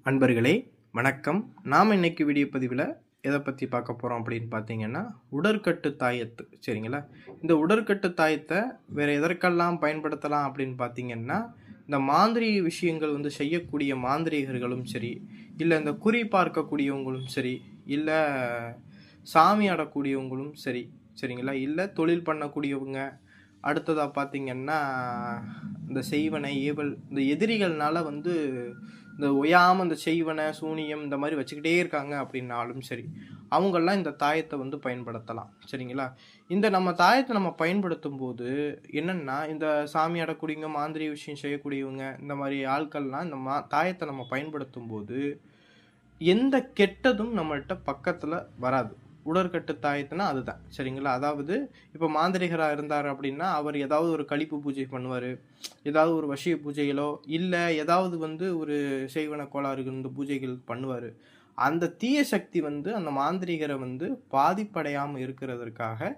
அன்பர்களே வணக்கம். நாம் இன்னைக்கு வீடியோ பதிவில் எதை பற்றி பார்க்க போகிறோம் அப்படின்னு பார்த்தீங்கன்னா, உடற்கட்டு தாயத்து. சரிங்களா? இந்த உடற்கட்டு தாயத்தை வேறு எதற்கெல்லாம் பயன்படுத்தலாம் அப்படின்னு பார்த்தீங்கன்னா, இந்த மாந்திரீக விஷயங்கள் செய்யக்கூடிய மாந்திரீகர்களும் சரி, இல்லை இந்த குறி பார்க்கக்கூடியவங்களும் சரி, இல்லை சாமி ஆடக்கூடியவங்களும் சரி, சரிங்களா? இல்லை தொழில் பண்ணக்கூடியவங்க, அடுத்ததாக பார்த்தீங்கன்னா இந்த செய்வனை ஏவல் இந்த எதிரிகள்னால இந்த ஒயாமல் இந்த செய்வனை சூனியம் இந்த மாதிரி வச்சுக்கிட்டே இருக்காங்க அப்படின்னாலும் சரி, அவங்கெல்லாம் இந்த தாயத்தை பயன்படுத்தலாம். சரிங்களா? இந்த நம்ம தாயத்தை நம்ம பயன்படுத்தும் போது என்னென்னா, இந்த சாமி ஆடக்கூடியவங்க மாந்திரிக விஷயம் செய்யக்கூடியவங்க இந்த மாதிரி ஆட்கள்லாம் இந்த தாயத்தை நம்ம பயன்படுத்தும் போது எந்த கெட்டதும் நம்மள்கிட்ட பக்கத்தில் வராது. உடற்கட்டு தாயத்துனா அதுதான். சரிங்களா? அதாவது இப்போ மாந்திரிகராக இருந்தார் அப்படின்னா, அவர் ஏதாவது ஒரு கழிப்பு பூஜை பண்ணுவார், ஏதாவது ஒரு வசிய பூஜைகளோ இல்லை ஏதாவது ஒரு செய்வன கோளாறுகள் இந்த பூஜைகள் பண்ணுவார். அந்த தீய சக்தி அந்த மாந்திரிகரை பாதிப்படையாமல் இருக்கிறதற்காக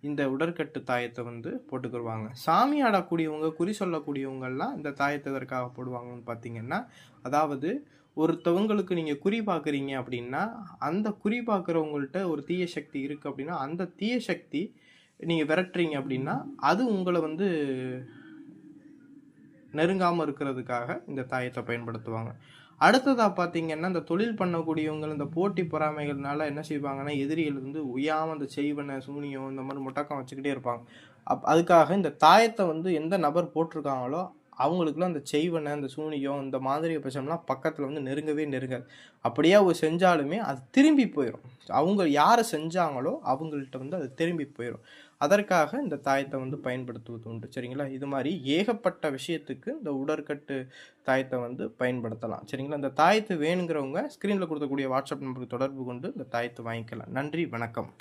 இந்த உடற்கட்டு தாயத்தை போட்டுக்கிடுவாங்க. சாமி ஆடக்கூடியவங்க குறி சொல்லக்கூடியவங்கெல்லாம் இந்த தாயத்தை எதற்காக போடுவாங்கன்னு பார்த்தீங்கன்னா, அதாவது ஒருத்தவங்களுக்கு நீங்கள் குறி பார்க்குறீங்க அப்படின்னா, அந்த குறி பார்க்குறவங்கள்ட்ட ஒரு தீய சக்தி இருக்குது அப்படின்னா, அந்த தீய சக்தி நீங்கள் விரட்டுறீங்க அப்படின்னா, அது உங்களை நெருங்காமல் இருக்கிறதுக்காக இந்த தாயத்தை பயன்படுத்துவாங்க. அடுத்ததாக பார்த்தீங்கன்னா, இந்த தொழில் பண்ணக்கூடியவங்க இந்த போட்டி பொறாமைகள்னால என்ன செய்வாங்கன்னா, எதிரிகள் உய்யாமல் அந்த செய்வனை சூனியம் இந்த மாதிரி முட்டக்கம் வச்சுக்கிட்டே இருப்பாங்க. அதுக்காக இந்த தாயத்தை எந்த நபர் போட்டிருக்காங்களோ அவங்களுக்குலாம் அந்த செய்வனை அந்த சூனியம் இந்த மாந்திரிக பிரச்சனைலாம் பக்கத்தில் நெருங்கவே நெருங்காது. அப்படியே அவங்க செஞ்சாலுமே அது திரும்பி போயிடும். அவங்க யாரை செஞ்சாங்களோ அவங்கள்ட்ட அது திரும்பி போயிடும். அதற்காக இந்த தாயத்தை பயன்படுத்துவது உண்டு. சரிங்களா? இது மாதிரி ஏகப்பட்ட விஷயத்துக்கு இந்த உடற்கட்டு தாயத்தை பயன்படுத்தலாம். சரிங்களா? இந்த தாயத்து வேணுங்கிறவங்க ஸ்க்ரீனில் கொடுக்கக்கூடிய வாட்ஸ்அப் நம்பருக்கு தொடர்பு கொண்டு இந்த தாயத்தை வாங்கிக்கலாம். நன்றி, வணக்கம்.